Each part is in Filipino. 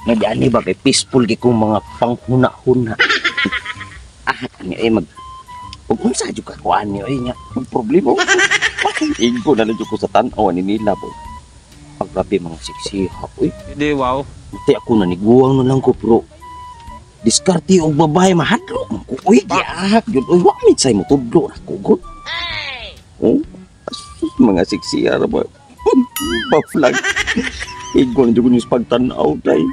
Nagyani ba kay peaceful kay kung mga panghuna-huna. Kani ay ug unsa jud ka kuan niyo ay nya ang problema. Ingo na lang jud ko sa tan-aw ni nila po. Paglabi mga siksiha uy. Hindi, wow. Mati ako naniguang na lang ko bro. Diskarte og babae mahadlok man ko. Uy, giahak yun. Uy, wa mit say mo tudlo ra ko gud. Oh, asus, mga siksiha ra ba. Pa-flag. Ingo na jud ko yung pagtan-aw day.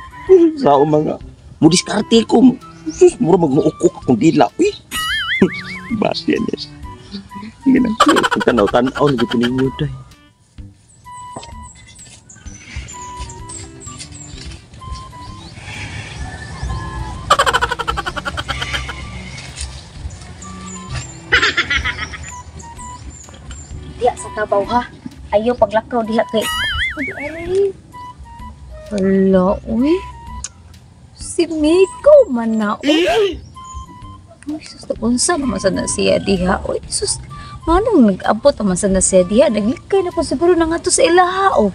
Sa mga mo diskarte ko. Sus, mura magmuukok akong dila. Uy. Basta yan eh. Sige na. Tanaw-tanaw na dito ninyo day. Diya sa kabaw ha. Ayaw paglakaw diha kay. Hala, uy. Si Miko man na, uy. Uy, sus, unsa naman sana siya diha. Uy, sus, manong nag-abot naman sana siya diha. Naglikay na po siguro na nga to sa ilaha, oh.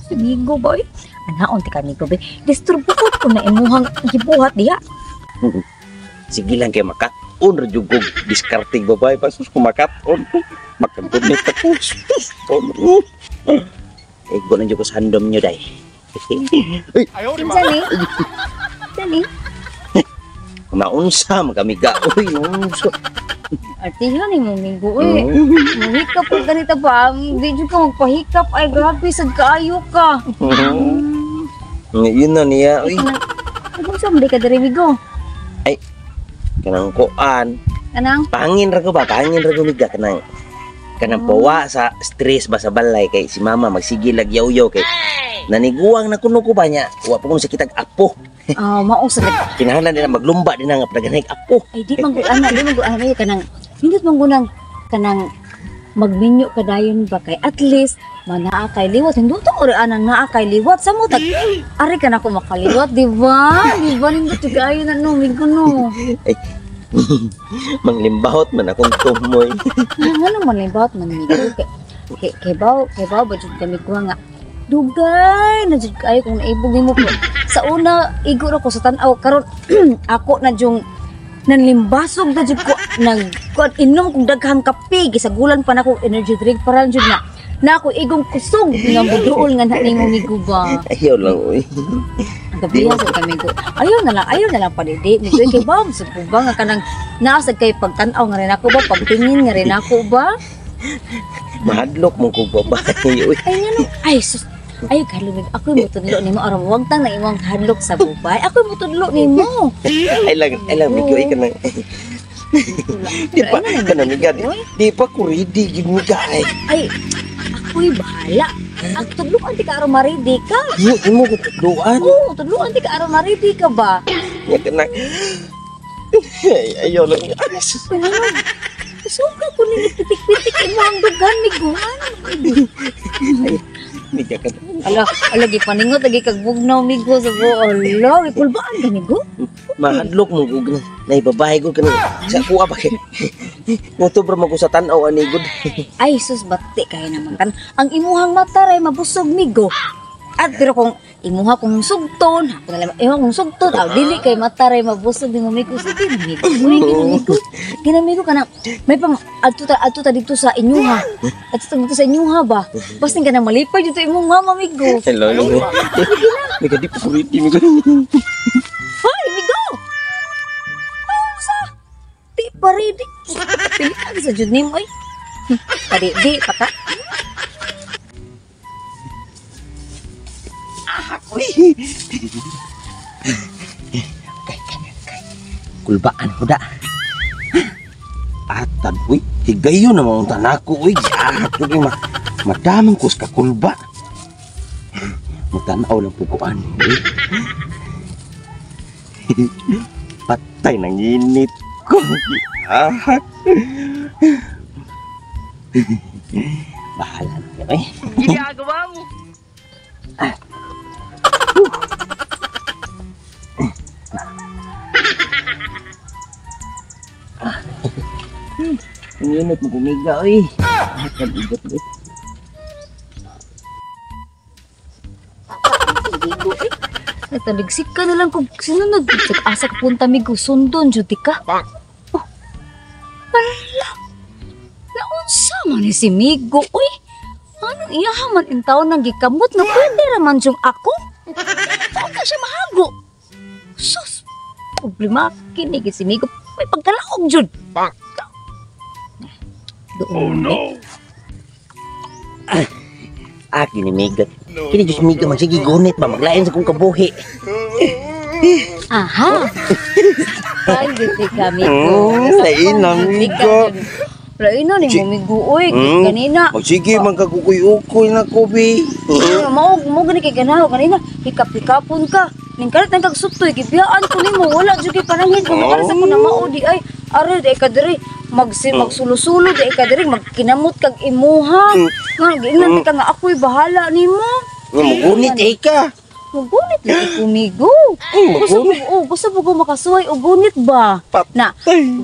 Si Miko ba, uy? Anaon, tika Miko, ba? Disturbo ko na imuhang gibuhat diha. Sige lang kay makat-on rajugog diskarting babae pa sus kumakat-on makagunit ako. Ego na jud ko sa handom nyo day. Dali. Dali. Naunsa magamiga uy naunsa. Artihan ni mo Minggo, uy. Mahikap po ganito ba? Di dyan ka magpahikap. Ay, grabe, sagkaayo ka. Yun na niya uy. Anong saan ka dari, Migo? Ay kanang kuan. Kanang? Pangin ra ko miga kanang pawa sa stress ba sa balay kay si mama magsigil lag yaw-yaw kay naniguang na kuno ko ba nya wa pa kuno sa kitag apo. Mao sa Kinahanglan nila maglumba din nga paganaig apo. ay di man kanang minut man gunang kanang magminyo kadayon ba kay at least manaa kay liwat hindi to ori anang naa kay liwat sa mo tag ari ka na ko makaliwat di ba nindot gayon na no Migo no. Manglimbahot man akong tumoy. Ano man limbahot man Migo kay baw ba jud kami ko nga dugay na jud kay kung naibog nimo po sa una iguro ko sa tan-aw karon ako na jung nanlimbasog na jud ko inom kong daghang kape gisagulan pa nako energy drink para jud na ako igong kusog nga buduol nga nimo Migo ba. Ayaw lang uy. Gabiya sa kami ko. Ayaw na lang padidi. Migo kay ba sa ba nga kanang naasag kay pagtan-aw nga rin ako ba pagtingin nga rin ako ba. Mahadlok mo ko babae uy. Ay ngano ay sus ay kalugig ako mo tudlo nimo aron wag tang na imong hadlok sa bubay. Ako mo tudlo nimo. Ay lang Migo ka nang. Di pa ka na miga. Di pa ko ready gid miga ay. Ay ako'y bahala. Ang tudloan ti ka aron maridi ka. Imo ko tudloan. Oo, tudloan ti ka aron maridi ka ba. Ya kanang. Ayaw lang. Suka ko ni pitik-pitik imo ang dugan Migo. Miga ka. Ala gipaningot lagi kag bugnaw Migo sa buo. Ala, ipulbaan ka Migo. Mahadlok mo ko na ibabahay ko kanang sa kuha pa kay. Moto bro mo ko sa tan-aw ani gud. Ay sus bati kay naman kan. Ang imuhang mata ray mabusog Migo. At pero kung imuha kong sugton, ako na lang imuha kong sugton, dili kay mata ray mabusog di mo Migo. Sige Migo. Uy, Migo. Ginamigo ka na. May pang adto ta dito sa inyuha. Adto ta dito sa inyuha ba? Basta ka na malipay dito imong mama Migo. Hello. Miga di pa ready Miga. Hoy, Migo! Sa di pa ready. Pilihan sa jud nimo ay. Di pata. Uy. Kulbaan ko da. Atan uy, tigayo na mga tanako uy. Jahat ko uy madamang kus ka kulba. Mutanaw lang pukuan. Patay nang init ko. Bahala na eh. Ginagawa mo. Ang init mo kumiga oy. Kan igot Migo eh. Nataligsik ka na lang kung sinunod. Asa ka punta Migo, sundon, juti ka. Oh, wala. Naunsa man ni si Migo, uy. Anong iyahaman in taon ng gikamot na pwede raman yung ako? Saan ka siya mahago? Sus, problema kinig si Migo. May pagkalaog, Jud. Doon, Akin ni Migot. Kini Diyos Migot, magsige gunit ba? Maglain sa kong kabuhi. Aha! Ay, giti ka, Migo. Lain na, Migo. Lain na, ni mo, Migo. Uy, kanina. Magsige, magkakukuy-ukuy na ko, bi. Mo gani kay ganaw. Kanina, hikap-hikapon ka. Ningkalit ng kagsuktoy, gibiyaan ko ni mo. Wala, dyan kay panangin. Kung makalas ako na maudi, ay, aral, di ka diri. Magsulo-sulo, di ka diri. Magkinamot kag imuha. Giingnan ka nga, ako'y bahala ni mo. Magunit, ka. Magunit lagi ko, Migo. Gusto mo ko makasuway o gunit ba? Na,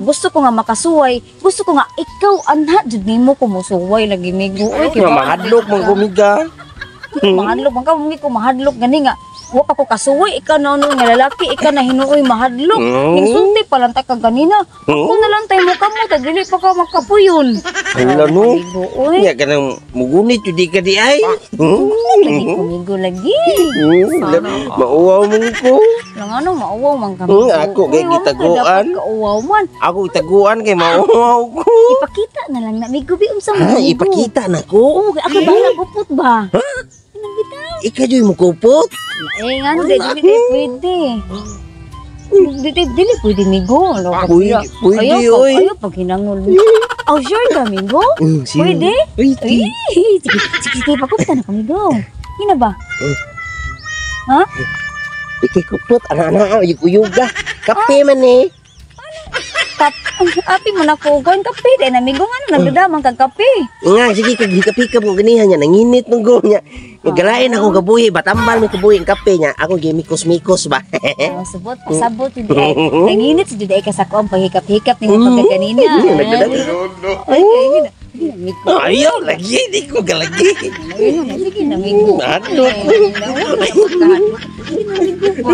gusto ko nga makasuway. Gusto ko nga ikaw, anha, dyan ni mo kumusuway lagi, Migo. Uy, Mahadlok, manggumiga. Mahadlok, man ka, ko mahadlok, gani nga. Huwag ako kasuway, ikaw na ano nga lalaki, ikaw na hinuoy mahadlok. Sulti pa lang ka ganina. Ako na lang tayo mo ka mo, dili pa ka makapuyon. Hala no, nga ka nang mugunit, di ka di ay. Lagi kumigo lagi. Mauwaw mo ko. Lang ano, mauwaw man kami. Ako, kay gitaguan. Kauwaw man. Ako itaguan kay mauwaw ko. Ipakita na lang na, may gubi sa mga. Ipakita na ko. Oo, ako bahala pupot ba? Ikaw dyan mo kupot. Eh, nga, dili pwede. Dili pwede, Migo. Pwede, oy. Ayaw pag hinangol. Oh, sure ka, Migo? Pwede? Pwede. Sige, pakunta na ka, Migo. Hina ba? Ha? Ikay kupot, anak-anak, uyuga. Kape man eh. Api mo na ko, kuhan kape. Dahil na, Migo, ano, nagdadamang kag kape. Nga, sige, hikap-hikap mo ganihan niya. Nanginit ng go niya. Nagalain ako kabuhi, batambal may kabuhi ang kape niya. Ako gimikos-mikos ba? Subot, pasabot, hindi ay. Nanginit, hindi ay kasako ang paghikap-hikap ni mo pagkaganina. Ay, Migo. Ayaw, lagi, di ko galagi. Sige na, Migo. Ano? Sige na, Migo.